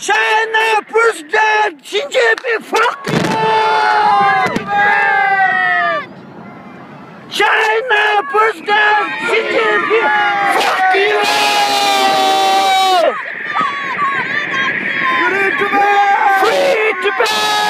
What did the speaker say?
China president Xi Jinping, fuck you! China president Xi Jinping, fuck you! Free Tibet!